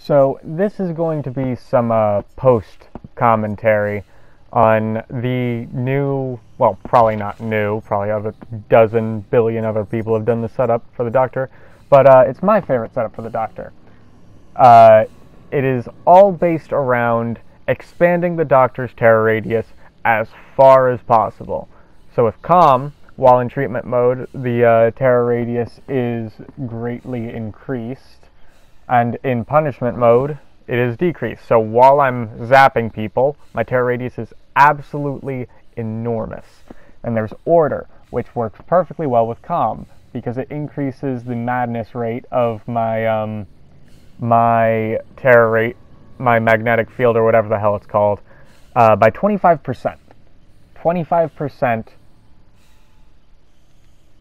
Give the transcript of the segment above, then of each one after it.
So this is going to be some post commentary on the new, well, probably not new, probably a dozen billion other people have done the setup for the Doctor, but it's my favorite setup for the Doctor. It is all based around expanding the Doctor's terror radius as far as possible. So with Calm, while in treatment mode, the terror radius is greatly increased, and in punishment mode, it is decreased. So while I'm zapping people, my terror radius is absolutely enormous. And there's Order, which works perfectly well with Calm, because it increases the madness rate of my my terror rate, my magnetic field, or whatever the hell it's called, by 25%. 25%,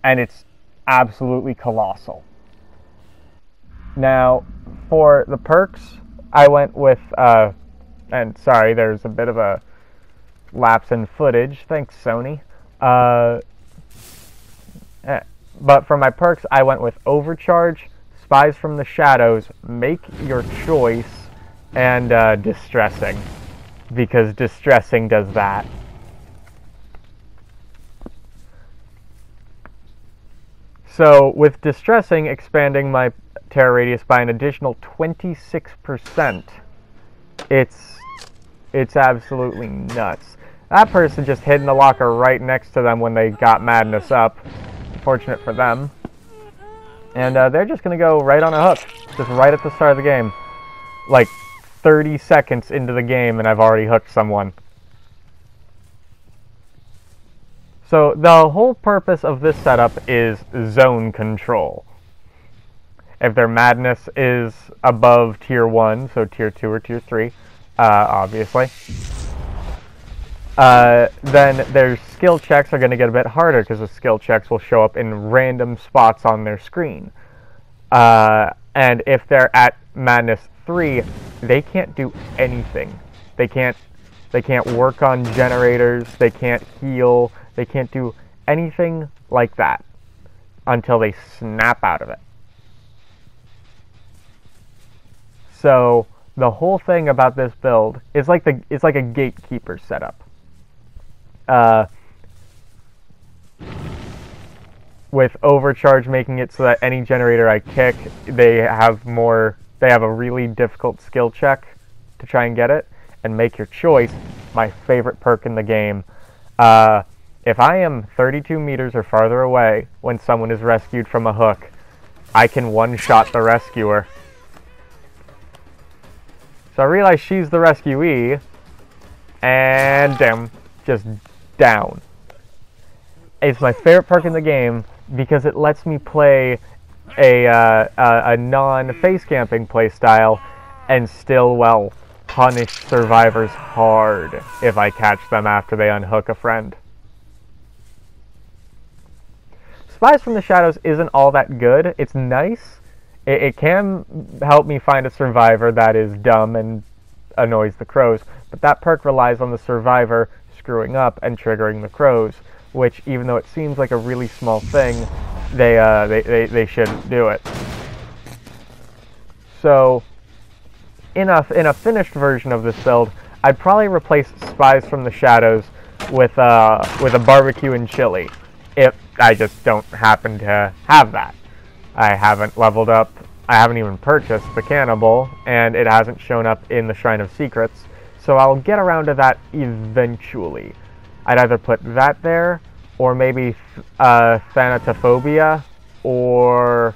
and it's absolutely colossal. Now, for the perks, I went with, and sorry, there's a bit of a lapse in footage, thanks Sony. But for my perks, I went with Overcharge, Spies from the Shadows, Make Your Choice, and Distressing, because Distressing does that. So, with Distressing expanding my terror radius by an additional 26%, it's absolutely nuts. That person just hid in the locker right next to them when they got Madness up. Fortunate for them. And they're just going to go right on a hook, just right at the start of the game. Like 30 seconds into the game and I've already hooked someone. So the whole purpose of this setup is zone control. If their madness is above tier 1, so tier 2 or tier 3, obviously, then their skill checks are going to get a bit harder because the skill checks will show up in random spots on their screen. And if they're at madness 3, they can't do anything. They can't work on generators, they can't heal, they can't do anything like that until they snap out of it. So the whole thing about this build is like a Gatekeeper setup. With Overcharge making it so that any generator I kick, they have a really difficult skill check to try and get it. And Make Your Choice, my favorite perk in the game. If I am 32 meters or farther away when someone is rescued from a hook, I can one-shot the rescuer. So I realize she's the rescuee, and damn, just down. It's my favorite perk in the game because it lets me play a non-face camping playstyle and still, well, punish survivors hard if I catch them after they unhook a friend. Spies from the Shadows isn't all that good. It's nice. It can help me find a survivor that is dumb and annoys the crows, but that perk relies on the survivor screwing up and triggering the crows, which, even though it seems like a really small thing, they shouldn't do it. So, in a finished version of this build, I'd probably replace Spies from the Shadows with a barbecue and chili, if I just don't happen to have that. I haven't leveled up, I haven't even purchased the Cannibal, and it hasn't shown up in the Shrine of Secrets, so I'll get around to that eventually. I'd either put that there, or maybe Thanatophobia, or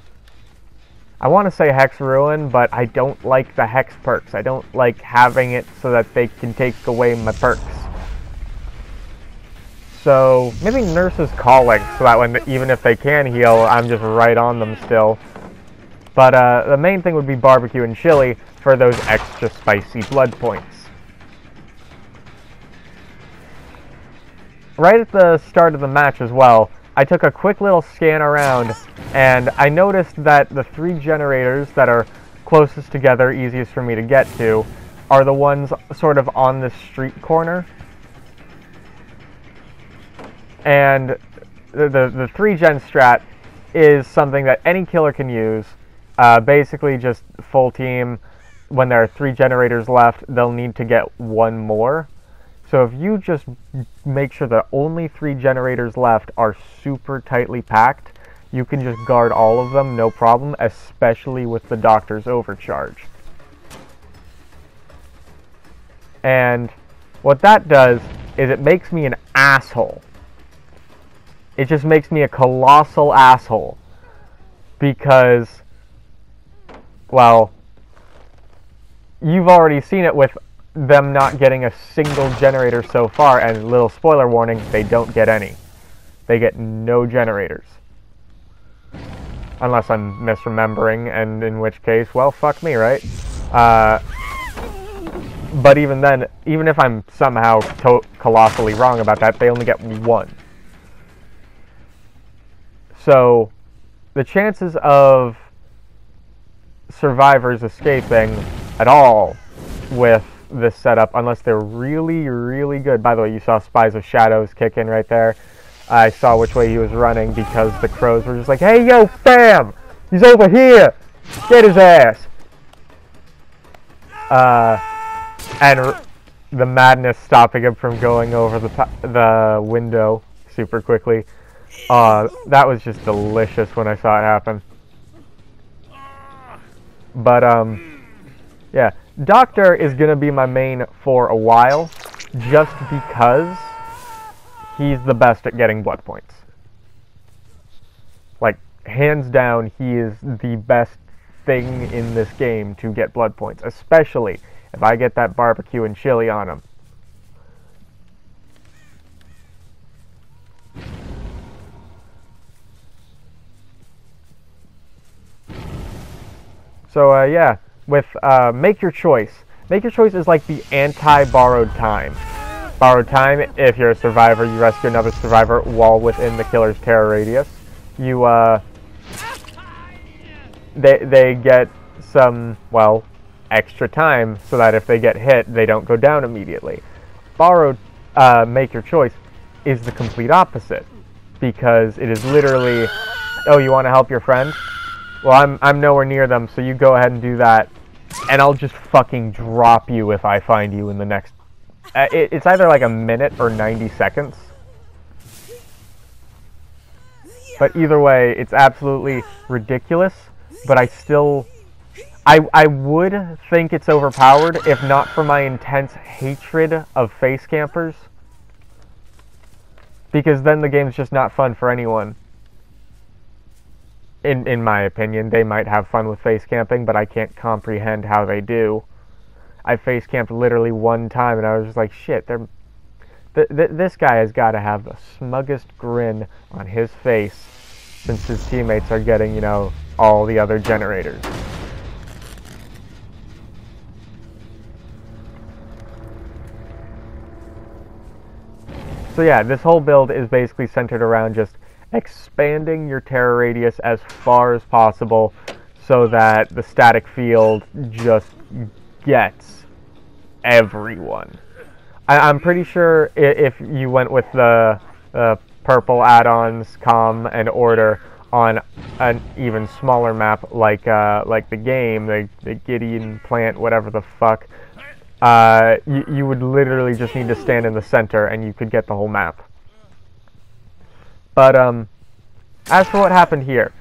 I want to say Hex Ruin, but I don't like the Hex perks. I don't like having it so that they can take away my perks. So maybe Nurse's Calling, so that when even if they can heal, I'm just right on them still. But the main thing would be barbecue and chili for those extra spicy blood points. Right at the start of the match as well, I took a quick little scan around, and I noticed that the 3 generators that are closest together, easiest for me to get to, are the ones sort of on the street corner. And the 3-gen strat is something that any killer can use. Basically just full team, when there are 3 generators left, they'll need to get 1 more. So if you just make sure the only 3 generators left are super tightly packed, you can just guard all of them, no problem, especially with the doctor's overcharge. And what that does is it makes me an asshole. It just makes me a colossal asshole. Because, well, you've already seen it with them not getting a single generator so far, and little spoiler warning, they don't get any. They get no generators. Unless I'm misremembering, and in which case, well, fuck me, right? But even then, even if I'm somehow colossally wrong about that, they only get 1. So, the chances of survivors escaping at all with this setup, unless they're really, really good. By the way, you saw Spies of Shadows kick in right there. I saw which way he was running because the crows were just like, hey, yo, fam! He's over here! Get his ass! And the madness stopping him from going over the window super quickly. That was just delicious when I saw it happen. But, yeah. Doctor is going to be my main for a while, just because he's the best at getting blood points. Like, hands down, he is the best thing in this game to get blood points, especially if I get that barbecue and chili on him. So, yeah, with Make Your Choice. Make Your Choice is like the anti-borrowed time. Borrowed time, if you're a survivor, you rescue another survivor while within the killer's terror radius. You, they get some, well, extra time so that if they get hit, they don't go down immediately. Borrowed, Make Your Choice is the complete opposite. Because it is literally, oh, you want to help your friend? Well, I'm nowhere near them, so you go ahead and do that, and I'll just fucking drop you if I find you in the next... it's either like a minute or 90 seconds. But either way, it's absolutely ridiculous, but I still... I would think it's overpowered if not for my intense hatred of face campers. Because then the game's just not fun for anyone. In my opinion, they might have fun with face camping, but I can't comprehend how they do. I face camped literally 1 time, and I was just like, shit, this guy has got to have the smuggest grin on his face since his teammates are getting, you know, all the other generators. So yeah, this whole build is basically centered around just expanding your terror radius as far as possible so that the static field just gets everyone. I'm pretty sure if you went with the purple add-ons, Calm and Order, on an even smaller map like the game, the Gideon plant, whatever the fuck, you would literally just need to stand in the center and you could get the whole map. But, as for what happened here,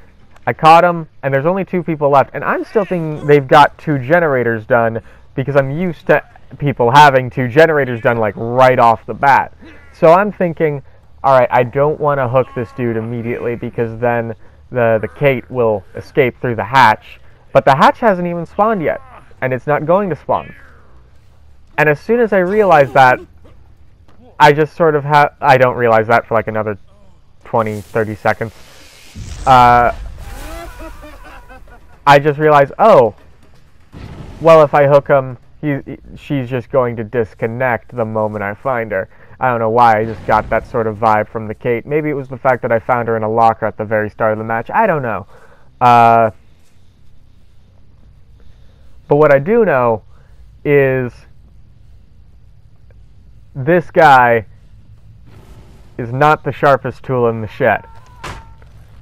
I caught him, and there's only 2 people left, and I'm still thinking they've got 2 generators done, because I'm used to people having 2 generators done, like, right off the bat. So I'm thinking, alright, I don't want to hook this dude immediately, because then the Kate will escape through the hatch, but the hatch hasn't even spawned yet, and it's not going to spawn. And as soon as I realize that, I just sort of I don't realize that for like another 20-30 seconds. I just realized, oh, well, if I hook him, she's just going to disconnect the moment I find her. I don't know why, I just got that sort of vibe from the Kate. Maybe it was the fact that I found her in a locker at the very start of the match. I don't know. But what I do know is this guy is not the sharpest tool in the shed.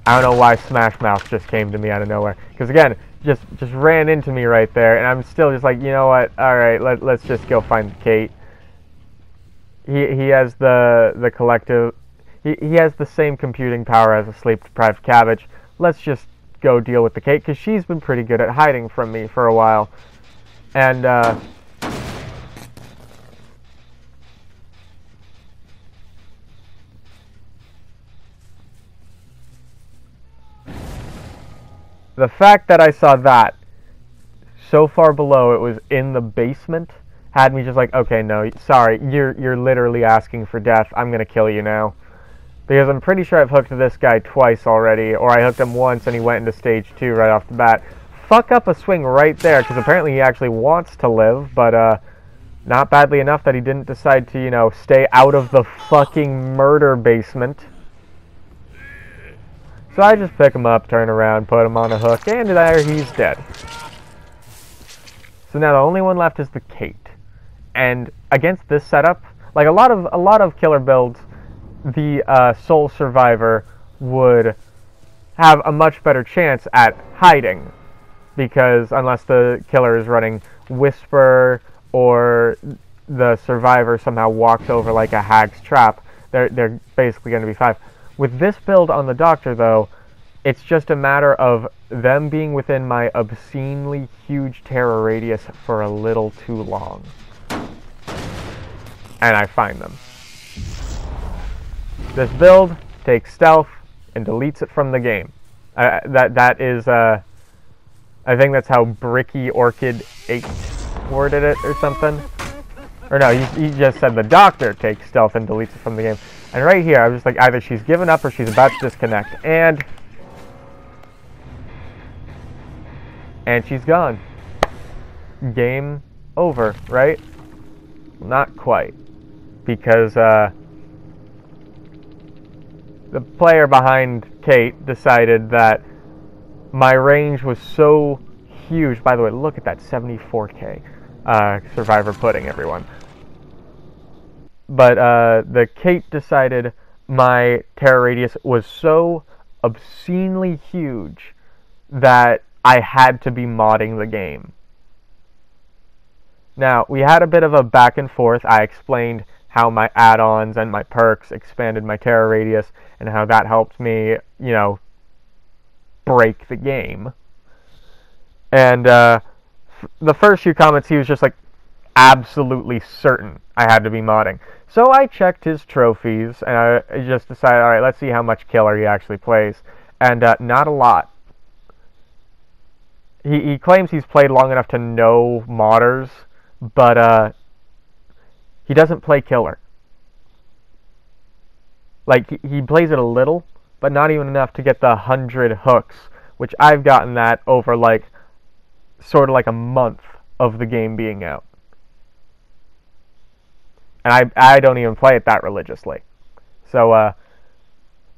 I don't know why Smash Mouth just came to me out of nowhere. Because again, just ran into me right there, and I'm still just like, you know what? All right, let's just go find Kate. He has the collective. He has the same computing power as a sleep-deprived cabbage. Let's just go deal with the Kate, because she's been pretty good at hiding from me for a while. And the fact that I saw that so far below, it was in the basement, had me just like, okay, no, sorry, you're literally asking for death. I'm gonna kill you now. Because I'm pretty sure I've hooked this guy twice already, or I hooked him once and he went into stage 2 right off the bat. Fuck up a swing right there, because apparently he actually wants to live, but not badly enough that he didn't decide to, you know, stay out of the fucking murder basement. So I just pick him up, turn around, put him on a hook, and there he's dead. So now the only one left is the Kate. And against this setup, like a lot of killer builds, the sole survivor would have a much better chance at hiding, because unless the killer is running Whisper or the survivor somehow walks over like a hag's trap, they're basically going to be 5. With this build on the Doctor, though, it's just a matter of them being within my obscenely huge terror radius for a little too long. And I find them. This build takes stealth and deletes it from the game. That is, I think that's how Bricky Orchid 8 worded it or something. Or no, he just said the Doctor takes stealth and deletes it from the game. And right here, I was just like, either she's given up or she's about to disconnect. And she's gone. Game over, right? Not quite. Because, the player behind Kate decided that my range was so huge. By the way, look at that 74k survivor pudding, everyone. But the Kate decided my terror radius was so obscenely huge that I had to be modding the game. Now, we had a bit of a back and forth. I explained how my add-ons and my perks expanded my terror radius, and how that helped me, you know, break the game. And the first few comments, he was just like, absolutely certain I had to be modding. So I checked his trophies, and I just decided, alright, let's see how much killer he actually plays. And not a lot. He claims he's played long enough to know modders, but he doesn't play killer. Like, he plays it a little, but not even enough to get the 100 hooks, which I've gotten that over, like, sort of like a month of the game being out. And I don't even play it that religiously. So,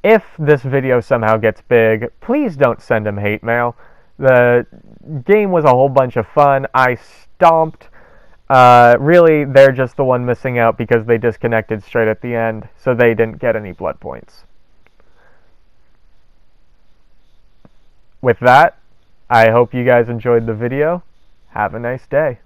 if this video somehow gets big, please don't send him hate mail. The game was a whole bunch of fun. I stomped. Really, they're just the one missing out because they disconnected straight at the end, so they didn't get any blood points. With that, I hope you guys enjoyed the video. Have a nice day.